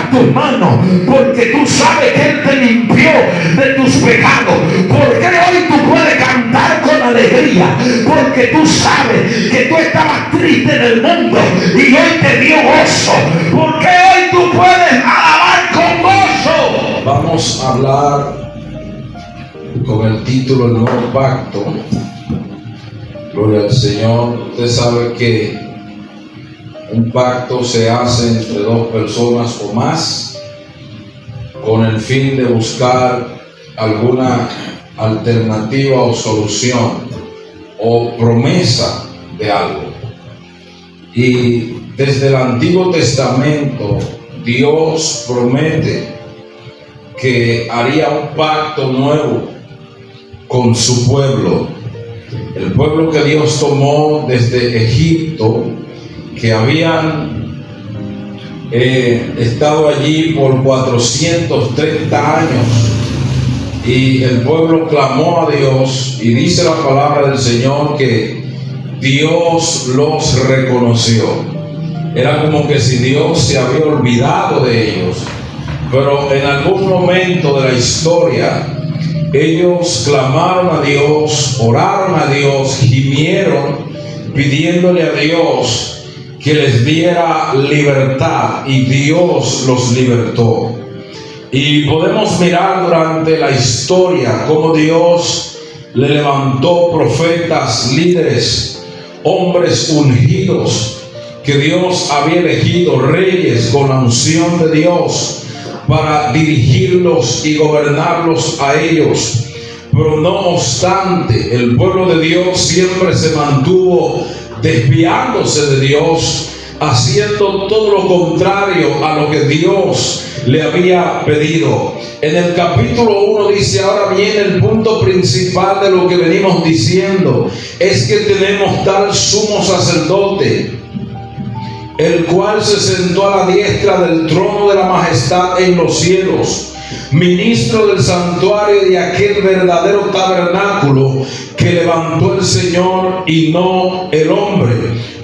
levantas tus manos porque tú sabes que Él te limpió de tus pecados? ¿Por qué hoy tú puedes cantar con alegría? Porque tú sabes que tú estabas triste en el mundo y hoy te dio gozo. ¿Por qué hoy tú puedes alabar con gozo? Vamos a hablar con el título El Nuevo Pacto. Gloria al Señor. Usted sabe que un pacto se hace entre dos personas o más con el fin de buscar alguna alternativa o solución o promesa de algo. Y desde el Antiguo Testamento Dios promete que haría un pacto nuevo con su pueblo, el pueblo que Dios tomó desde Egipto, que habían estado allí por 430 años, y el pueblo clamó a Dios, y dice la palabra del Señor que Dios los reconoció. Era como que si Dios se había olvidado de ellos, pero en algún momento de la historia ellos clamaron a Dios, oraron a Dios, gimieron pidiéndole a Dios que les diera libertad, y Dios los libertó. Y podemos mirar durante la historia cómo Dios le levantó profetas, líderes, hombres ungidos que Dios había elegido, reyes con la unción de Dios para dirigirlos y gobernarlos a ellos. Pero no obstante, el pueblo de Dios siempre se mantuvo desviándose de Dios, haciendo todo lo contrario a lo que Dios le había pedido. En el capítulo 1 dice: ahora viene el punto principal de lo que venimos diciendo, es que tenemos tal sumo sacerdote, el cual se sentó a la diestra del trono de la majestad en los cielos, ministro del santuario de aquel verdadero tabernáculo que levantó el Señor y no el hombre.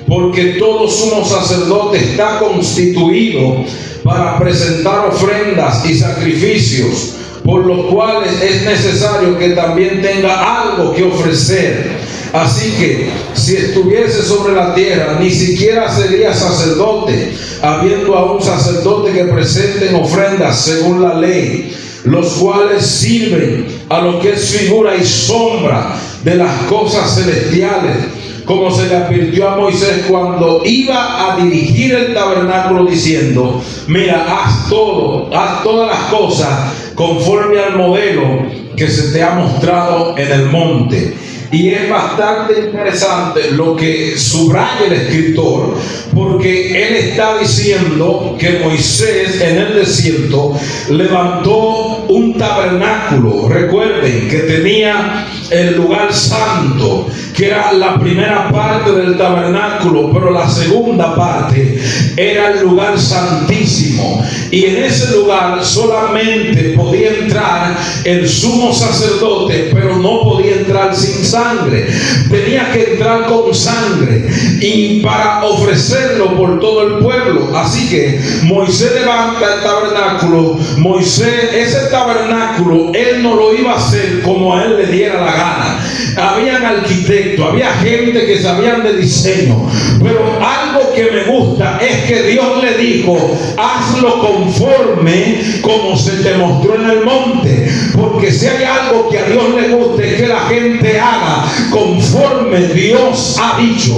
Porque todo sumo sacerdote está constituido para presentar ofrendas y sacrificios, por los cuales es necesario que también tenga algo que ofrecer. Así que si estuviese sobre la tierra, ni siquiera sería sacerdote, habiendo a un sacerdote que presenten ofrendas según la ley, los cuales sirven a lo que es figura y sombra de las cosas celestiales, como se le advirtió a Moisés cuando iba a dirigir el tabernáculo, diciendo: mira, haz todas las cosas conforme al modelo que se te ha mostrado en el monte. Y es bastante interesante lo que subraya el escritor, porque él está diciendo que Moisés en el desierto levantó un tabernáculo. Recuerden que tenía el lugar santo, que era la primera parte del tabernáculo, pero la segunda parte era el lugar santísimo, y en ese lugar solamente podía entrar el sumo sacerdote, pero no podía entrar sin sangre, tenía que entrar con sangre, y para ofrecerlo por todo el pueblo. Así que Moisés levanta el tabernáculo. Ese tabernáculo él no lo iba a hacer como a él le diera la gana. Habían arquitectos, había gente que sabían de diseño, pero algo que me gusta es que Dios le dijo: hazlo conforme como se te mostró en el monte. Porque si hay algo que a Dios le gusta, es que la gente haga conforme Dios ha dicho.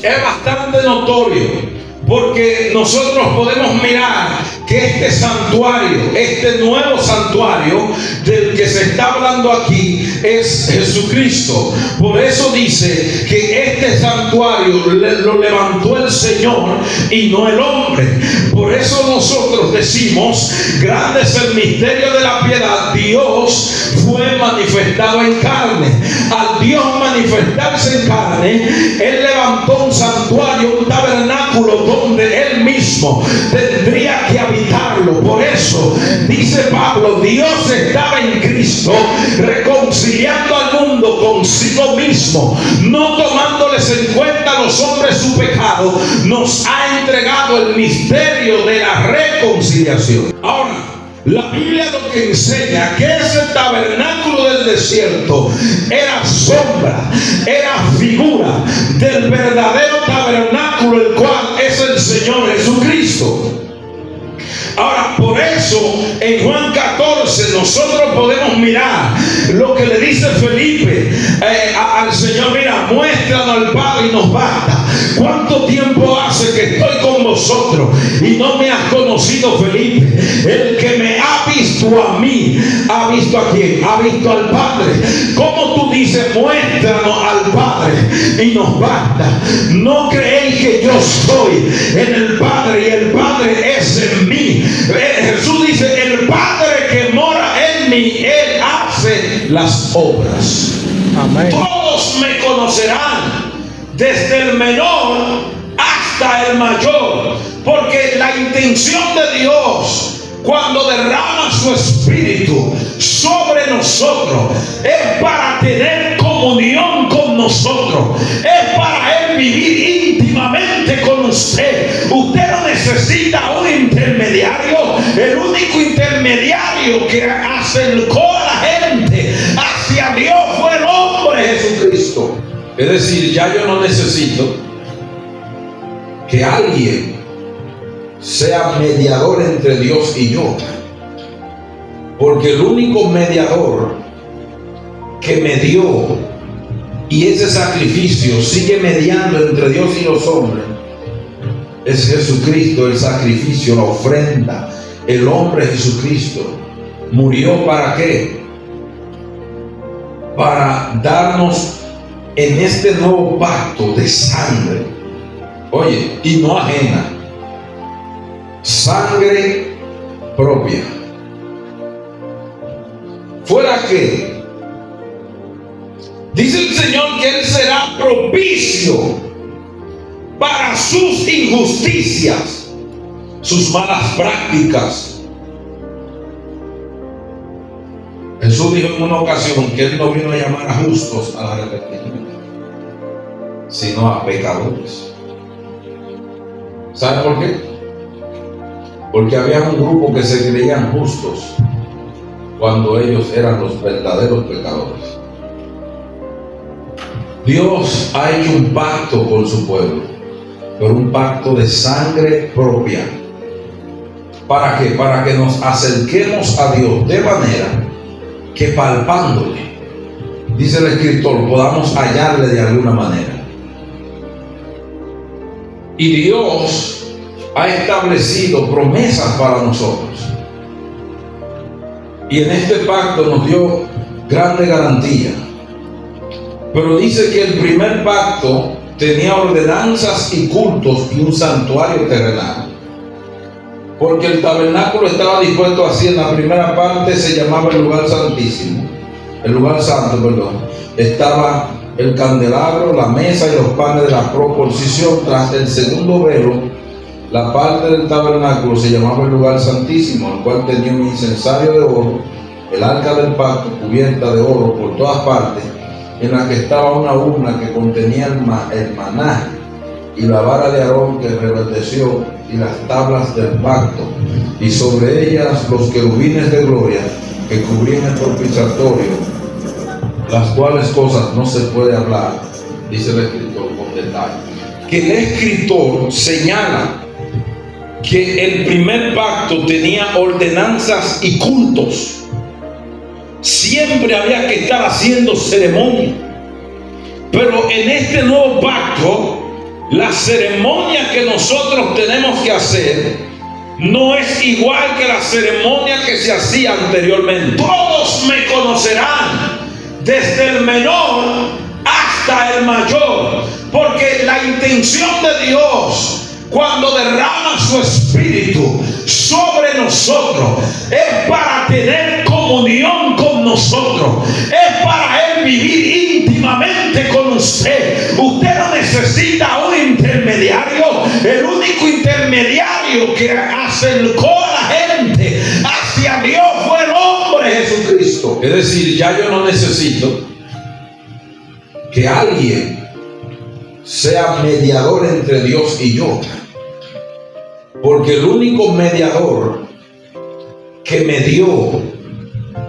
Es bastante notorio, porque nosotros podemos mirar que este santuario, este nuevo santuario del que se está hablando aquí, es Jesucristo. Por eso dice que este santuario lo levantó el Señor y no el hombre. Por eso nosotros decimos: grande es el misterio de la piedad, Dios fue manifestado en carne. Al Dios manifestarse en carne, Él levantó un santuario, un tabernáculo donde Él mismo tendría que habitarlo. Por eso dice Pablo: Dios estaba en Cristo reconciliando al mundo mundo consigo mismo, no tomándoles en cuenta a los hombres su pecado, nos ha entregado el misterio de la reconciliación. Ahora, la Biblia lo que enseña que ese tabernáculo del desierto era sombra, era figura del verdadero tabernáculo, el cual es el Señor Jesucristo. Ahora, por eso en Juan 14 nosotros podemos mirar lo que le dice Felipe al Señor: mira, muéstranos al Padre y nos basta. ¿Cuánto tiempo hace que estoy con vosotros y no me has conocido, Felipe? El que me ha visto a mí, ¿ha visto a quién? Ha visto al Padre. ¿Cómo tú dices muéstranos al Padre y nos basta? ¿No creéis que yo estoy en el Padre y el Padre es en mí? Jesús dice: el Padre que mora en mí, Él hace las obras. Amén. Todos me conocerán, desde el menor hasta el mayor, porque la intención de Dios cuando derrama su espíritu sobre nosotros es para tener comunión con nosotros, es para Él vivir íntimamente con usted. Usted no necesita un intermediario. El único intermediario que acercó a la gente hacia Dios fue el hombre Jesucristo. Es decir, ya yo no necesito que alguien sea mediador entre Dios y yo, porque el único mediador que me dio y ese sacrificio sigue mediando entre Dios y los hombres es Jesucristo. El sacrificio, la ofrenda, el hombre Jesucristo murió ¿para qué? Para darnos en este nuevo pacto de sangre, oye, y no ajena, sangre propia. ¿Fuera qué? Dice el Señor que Él será propicio para sus injusticias, sus malas prácticas. Jesús dijo en una ocasión que Él no vino a llamar a justos al arrepentimiento, sino a pecadores. ¿Sabe por qué? Porque había un grupo que se creían justos cuando ellos eran los verdaderos pecadores. Dios ha hecho un pacto con su pueblo, pero un pacto de sangre propia. ¿Para qué? Para que nos acerquemos a Dios de manera que palpándole, dice el escritor, podamos hallarle de alguna manera. Y Dios ha establecido promesas para nosotros, y en este pacto nos dio grande garantía. Pero dice que el primer pacto tenía ordenanzas y cultos y un santuario terrenal, porque el tabernáculo estaba dispuesto así. En la primera parte se llamaba el lugar santísimo, el lugar santo, perdón. Estaba el candelabro, la mesa y los panes de la proposición. Tras el segundo velo, la parte del tabernáculo se llamaba el lugar santísimo, el cual tenía un incensario de oro, el arca del pacto cubierta de oro por todas partes, en la que estaba una urna que contenía el maná, y la vara de Aarón que reverdeció, y las tablas del pacto, y sobre ellas los querubines de gloria que cubrían el propiciatorio, las cuales cosas no se puede hablar, dice el escritor con detalle. Que el escritor señala que el primer pacto tenía ordenanzas y cultos. Siempre había que estar haciendo ceremonia, pero en este nuevo pacto, la ceremonia que nosotros tenemos que hacer no es igual que la ceremonia que se hacía anteriormente. Todos me conocerán, desde el menor hasta el mayor, porque la intención de Dios cuando derrama su espíritu sobre nosotros es para tener comunión con nosotros, es para Él vivir íntimamente con usted. Usted no necesita un intermediario. El único intermediario que acercó a la gente hacia Dios fue el hombre Jesucristo. Es decir, ya yo no necesito que alguien sea mediador entre Dios y yo. Porque el único mediador que medió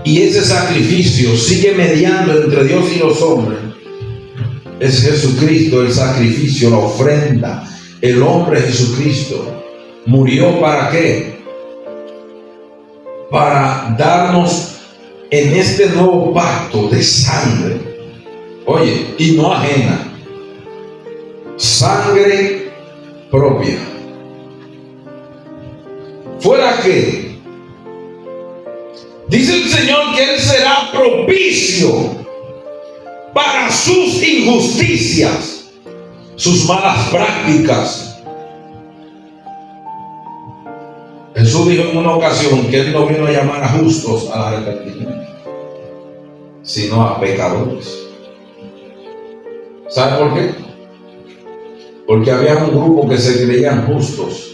y ese sacrificio sigue mediando entre Dios y los hombres es Jesucristo, el sacrificio, la ofrenda. El hombre Jesucristo murió ¿para qué? Para darnos en este nuevo pacto de sangre, oye, y no ajena, sangre propia. ¿Fuera qué? Dice el Señor que Él será propicio para sus injusticias, sus malas prácticas. Jesús dijo en una ocasión que Él no vino a llamar a justos al arrepentimiento, sino a pecadores. ¿Sabe por qué? Porque había un grupo que se creían justos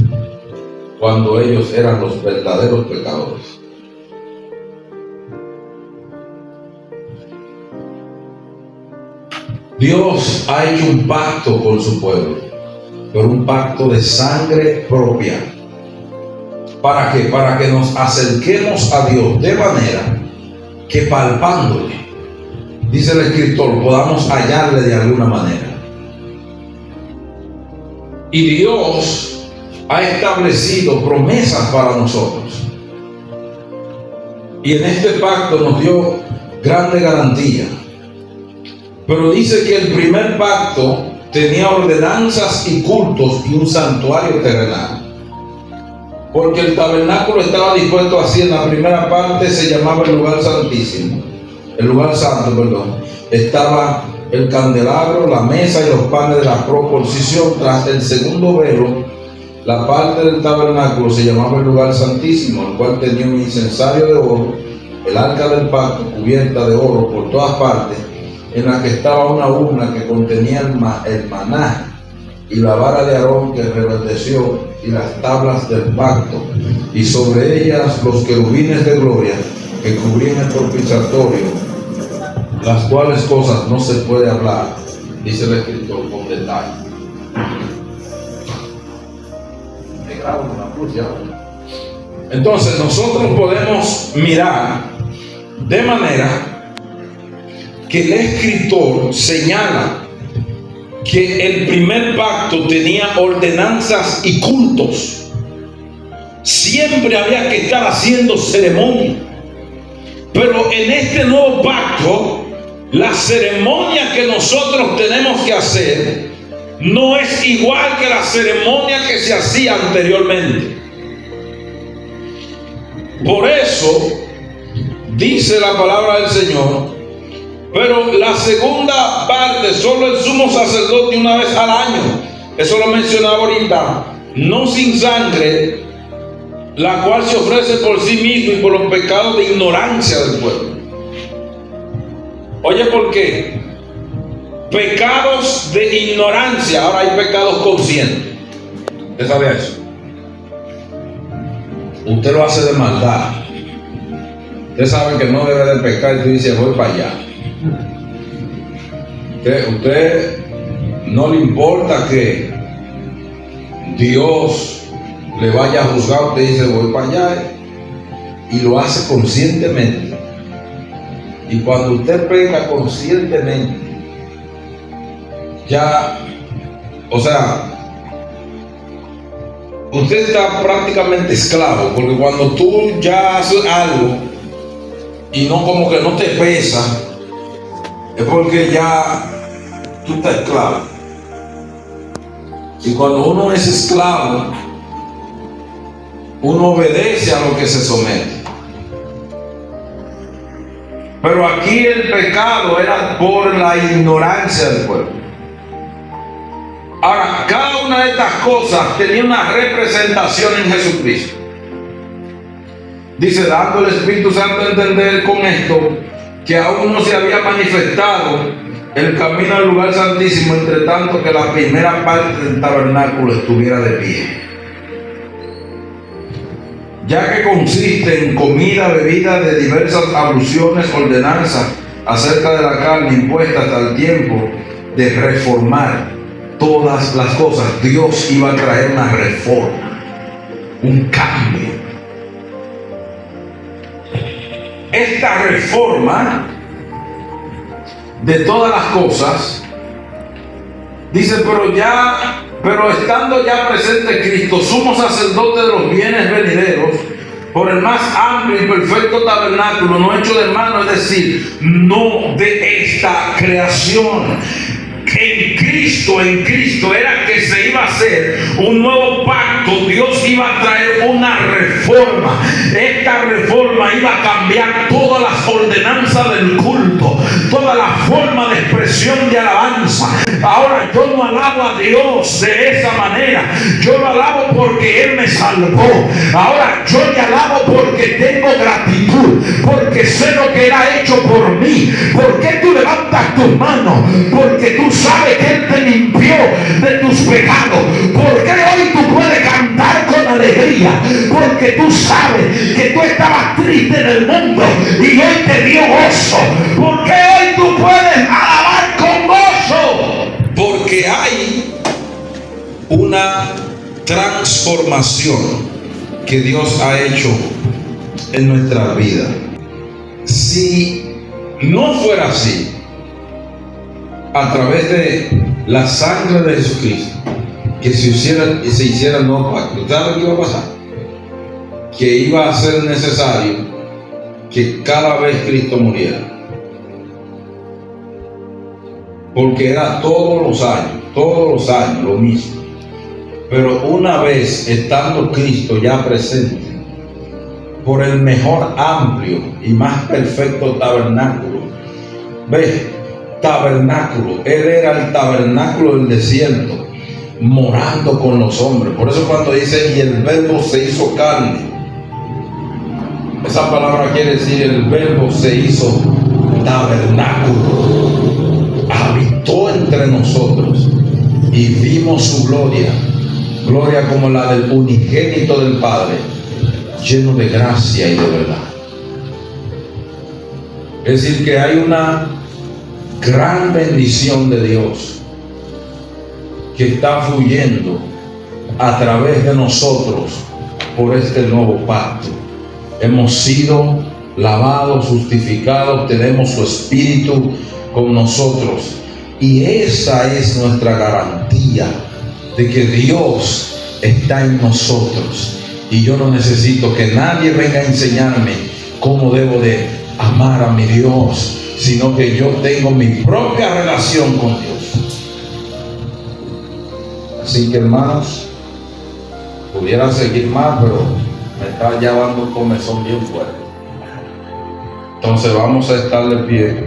cuando ellos eran los verdaderos pecadores. Dios ha hecho un pacto con su pueblo, pero un pacto de sangre propia. ¿Para qué? Para que nos acerquemos a Dios de manera que palpándole, dice el escritor, podamos hallarle de alguna manera. Y Dios ha establecido promesas para nosotros. Y en este pacto nos dio grande garantía. Pero dice que el primer pacto tenía ordenanzas y cultos y un santuario terrenal. Porque el tabernáculo estaba dispuesto así. En la primera parte se llamaba el lugar santísimo, el lugar santo, perdón. Estaba el candelabro, la mesa y los panes de la proposición. Tras el segundo velo, la parte del tabernáculo se llamaba el lugar santísimo, el cual tenía un incensario de oro, el arca del pacto cubierta de oro por todas partes, en la que estaba una urna que contenía el maná y la vara de Aarón que reverdeció, y las tablas del pacto, y sobre ellas los querubines de gloria que cubrían el propiciatorio, las cuales cosas no se puede hablar, dice el escritor con detalle. Entonces nosotros podemos mirar de manera que el escritor señala que el primer pacto tenía ordenanzas y cultos. Siempre había que estar haciendo ceremonia. Pero en este nuevo pacto, la ceremonia que nosotros tenemos que hacer no es igual que la ceremonia que se hacía anteriormente. Por eso dice la palabra del Señor: pero la segunda parte, solo el sumo sacerdote una vez al año, eso lo mencionaba ahorita, no sin sangre, la cual se ofrece por sí mismo y por los pecados de ignorancia del pueblo. Oye, ¿por qué? Pecados de ignorancia. Ahora hay pecados conscientes. ¿Usted sabe eso? Usted lo hace de maldad. Usted sabe que no debe de pecar y tú dices, voy para allá. Usted no le importa que Dios le vaya a juzgar, usted dice voy para allá, y lo hace conscientemente. Y cuando usted peca conscientemente, ya, o sea, usted está prácticamente esclavo, porque cuando tú ya haces algo y no, como que no te pesa, es porque ya tú estás esclavo. Y cuando uno es esclavo, uno obedece a lo que se somete. Pero aquí el pecado era por la ignorancia del pueblo. Ahora, cada una de estas cosas tenía una representación en Jesucristo. Dice, dando el Espíritu Santo a entender con esto que aún no se había manifestado el camino al lugar santísimo, entre tanto que la primera parte del tabernáculo estuviera de pie, ya que consiste en comida, bebida, de diversas alusiones, ordenanzas acerca de la carne impuesta hasta el tiempo de reformar todas las cosas. Dios iba a traer una reforma, un cambio. Esta reforma de todas las cosas, dice, pero estando ya presente Cristo, sumo sacerdote de los bienes venideros, por el más amplio y perfecto tabernáculo, no hecho de mano, es decir, no de esta creación. En Cristo era que se iba a hacer un nuevo pacto. Dios iba a traer una reforma. Esta reforma iba a cambiar todas las ordenanzas del culto, toda la forma de expresión de alabanza. Ahora yo no alabo a Dios de esa manera. Yo lo alabo porque Él me salvó. Ahora yo le alabo porque tengo gratitud, porque sé lo que Él ha hecho por mí. ¿Por qué tú levantas tus manos? Porque tú sabes que Él te limpió de tus pecados. ¿Por qué hoy tú puedes cantar con alegría? Porque tú sabes que tú estabas triste en el mundo y hoy te dio gozo. ¿Por qué hoy tú puedes alabar con gozo? Porque hay una transformación que Dios ha hecho en nuestra vida. Si no fuera así, a través de la sangre de Jesucristo, que se hiciera el nuevo pacto, ¿sabes qué iba a pasar? Que iba a ser necesario que cada vez Cristo muriera, porque era todos los años lo mismo. Pero una vez estando Cristo ya presente, por el mejor, amplio y más perfecto tabernáculo, ¿ves? Tabernáculo, Él era el tabernáculo del desierto, morando con los hombres. Por eso cuando dice, y el verbo se hizo carne, esa palabra quiere decir, el verbo se hizo tabernáculo, habitó entre nosotros y vimos su gloria, gloria como la del unigénito del Padre, lleno de gracia y de verdad. Es decir, que hay una gran bendición de Dios que está fluyendo a través de nosotros por este nuevo pacto. Hemos sido lavados, justificados, tenemos su Espíritu con nosotros, y esa es nuestra garantía de que Dios está en nosotros. Y yo no necesito que nadie venga a enseñarme cómo debo de amar a mi Dios, sino que yo tengo mi propia relación con Dios. Así que, hermanos, pudiera seguir más, pero me está llevando un comezón bien fuerte. Entonces vamos a estar de pie,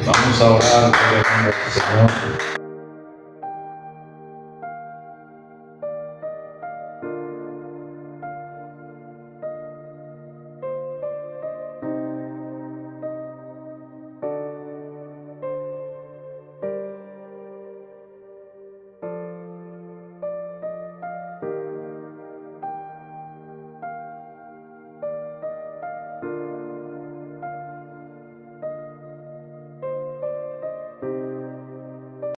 vamos a orar por el nombre del Señor.